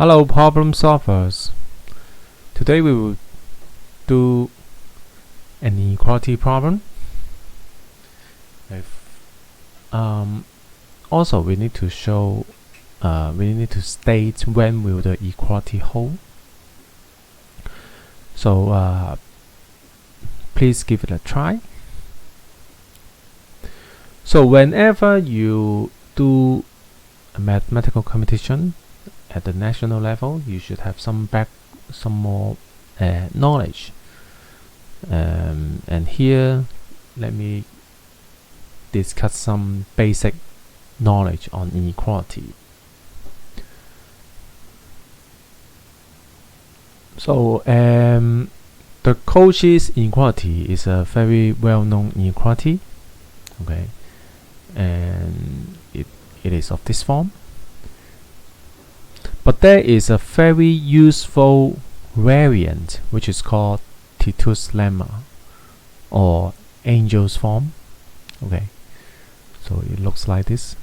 Hello problem solvers. Today we will do an inequality problem. Also we need to show we need to state when will the equality hold. So please give it a try. So whenever you do a mathematical competition at the national level, you should have some more knowledge. And here, let me discuss some basic knowledge on inequality. So the Cauchy's inequality is a very well-known inequality. Okay, and it is of this form. But there is a very useful variant which is called Tito's lemma or angel's form. Okay, so it looks like this.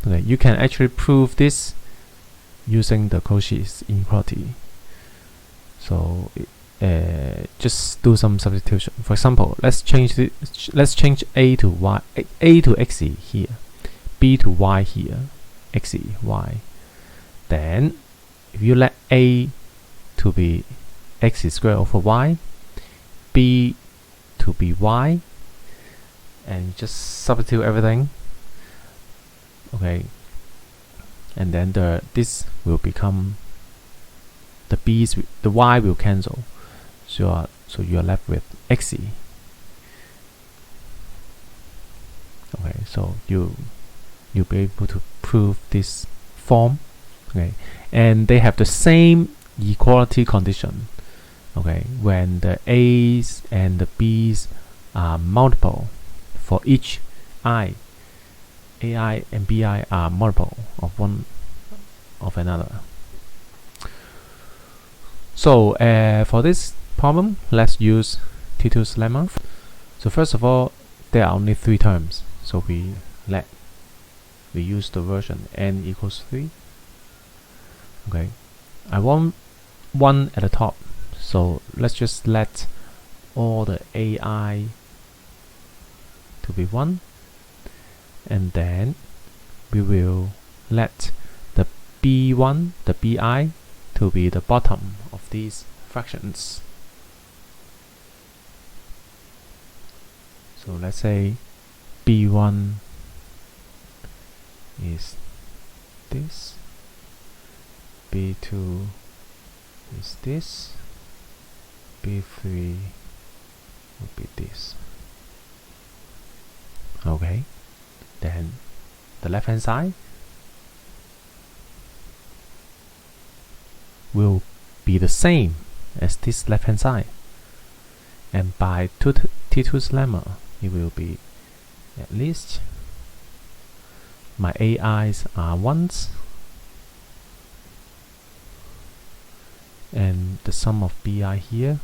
Okay, you can actually prove this using the Cauchy's inequality. So just do some substitution. For example, let's change a to y, a to xe here, b to y here, xe y. Then if you let a to be x squared over y, b to be y, and just substitute everything, okay, and then this will become the y will cancel, so you are left with xe. Okay, so you'll be able to prove this form. Okay, and they have the same equality condition. Okay, when the a's and the b's are multiple for each I, ai and bi are multiple of one of another. So for this problem, let's use Tito's lemma. So first of all, there are only 3 terms, so we use the version n equals 3. Okay, I want 1 at the top, so let's just let all the ai to be 1, and then we will let the b1, the bi, to be the bottom of these fractions. So let's say b1 is this, b2 is this, b3 will be this. Okay, then the left hand side will be the same as this left hand side, and by Tito's lemma it will be at least my ai's are 1s, and the sum of bi here,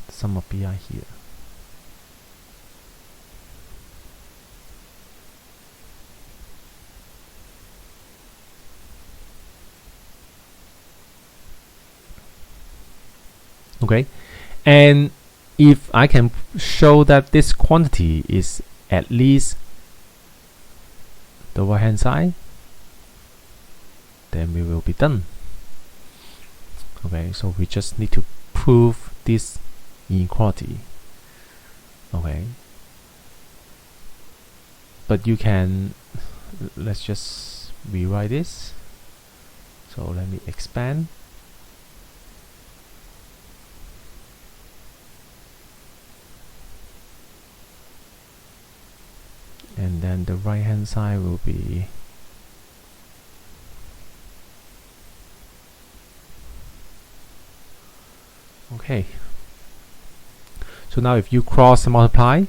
the sum of bi here. Okay, and if I can show that this quantity is at least the right hand side, then we will be done. Okay, so we just need to prove this inequality. Okay, but you can, let's just rewrite this. So let me expand. And then the right hand side will be okay. So now if you cross multiply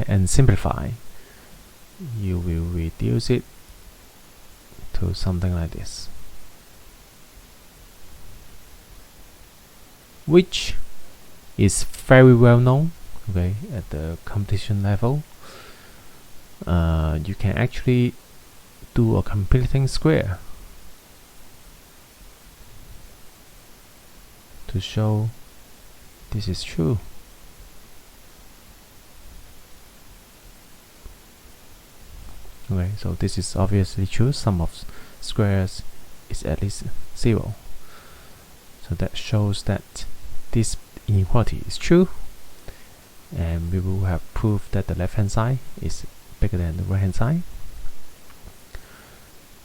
and simplify, you will reduce it to something like this, which is very well known. Okay, at the competition level, you can actually do a completing square. to show this is true. Okay, so this is obviously true. Sum of squares is at least 0. So that shows that this inequality is true, and we will have proof that the left hand side is bigger than the right hand side.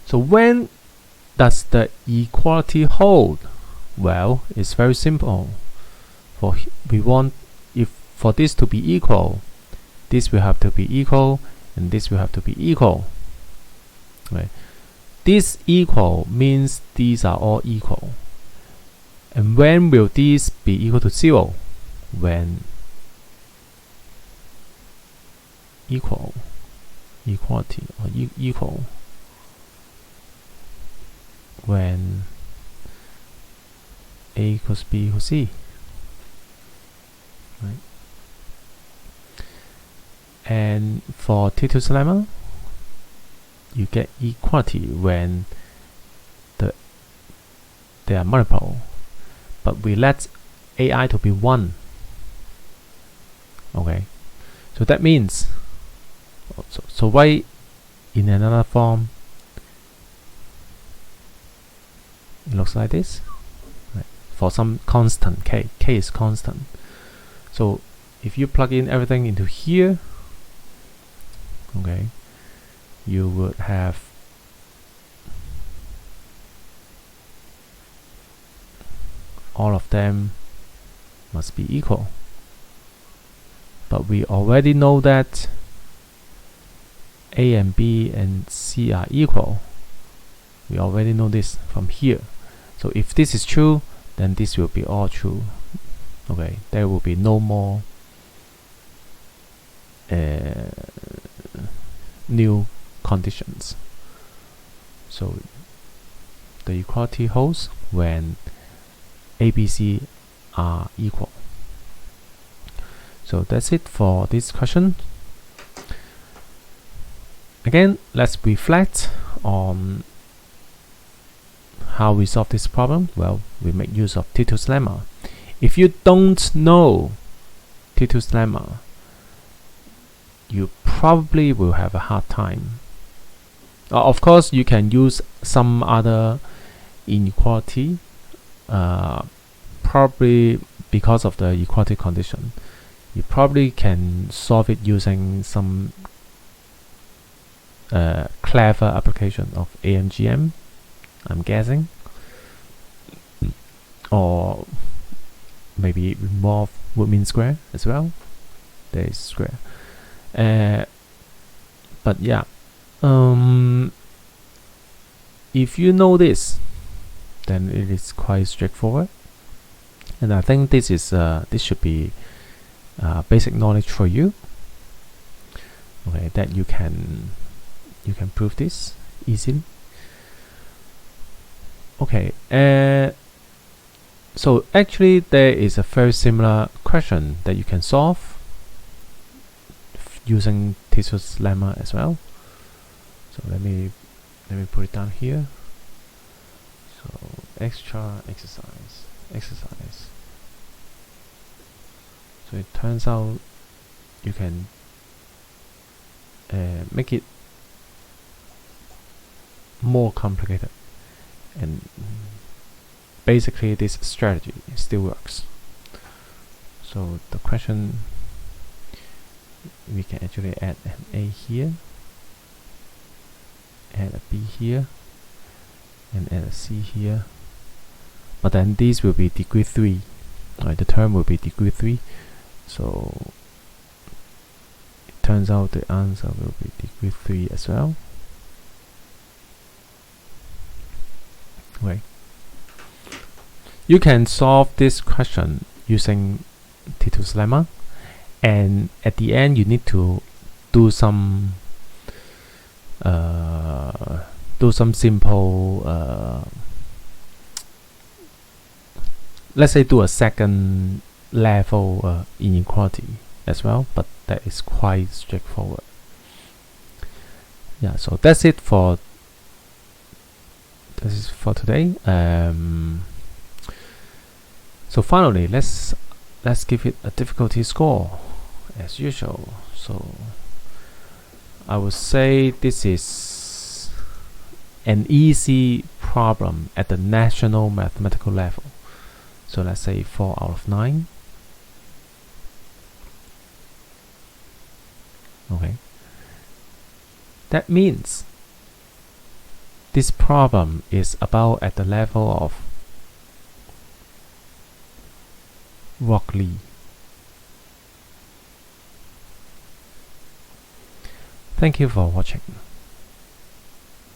So when does the equality hold? Well, it's very simple. If for this to be equal, this will have to be equal, and this will have to be equal. Right? This equal means these are all equal. And when will these be equal to 0? When equality or equal, when A equals B equals C. Right? And for Tito's lemma, you get equality when they are multiple, but we let AI to be 1. Okay, so that means so write in another form. It looks like this. Right? For some constant k is constant. So if you plug in everything into here, okay, you would have all of them must be equal. But we already know that A and B and C are equal. We already know this from here. So if this is true, then this will be all true. Okay, there will be no more new conditions. So the equality holds when A, B, C are equal. So that's it for this question. Again, let's reflect on how we solve this problem. Well, we make use of Tito's lemma. If you don't know Tito's lemma, you probably will have a hard time. Of course, you can use some other inequality, probably because of the equality condition. You probably can solve it using some clever application of AMGM, I'm guessing, or maybe involve would mean square as well. There is square, but yeah, if you know this, then it is quite straightforward, and I think this should be basic knowledge for you. Okay, that you can prove this easily. Okay, so actually there is a very similar question that you can solve using Tito's lemma as well. So let me put it down here. So extra exercise. So it turns out you can make it more complicated, and basically this strategy still works. So the question, we can actually add an A here, add a B here, and add a C here, but then these will be degree 3. The term will be degree 3, so it turns out the answer will be degree 3 as well. Right. You can solve this question using Tito's lemma, and at the end you need to do some simple, let's say do a second level inequality as well, but that is quite straightforward. Yeah, so that's it for today. So finally, let's give it a difficulty score as usual. So I would say this is an easy problem at the national mathematical level. So let's say 4 out of 9. Okay. That means this problem is about at the level of Rock Lee. Thank you for watching.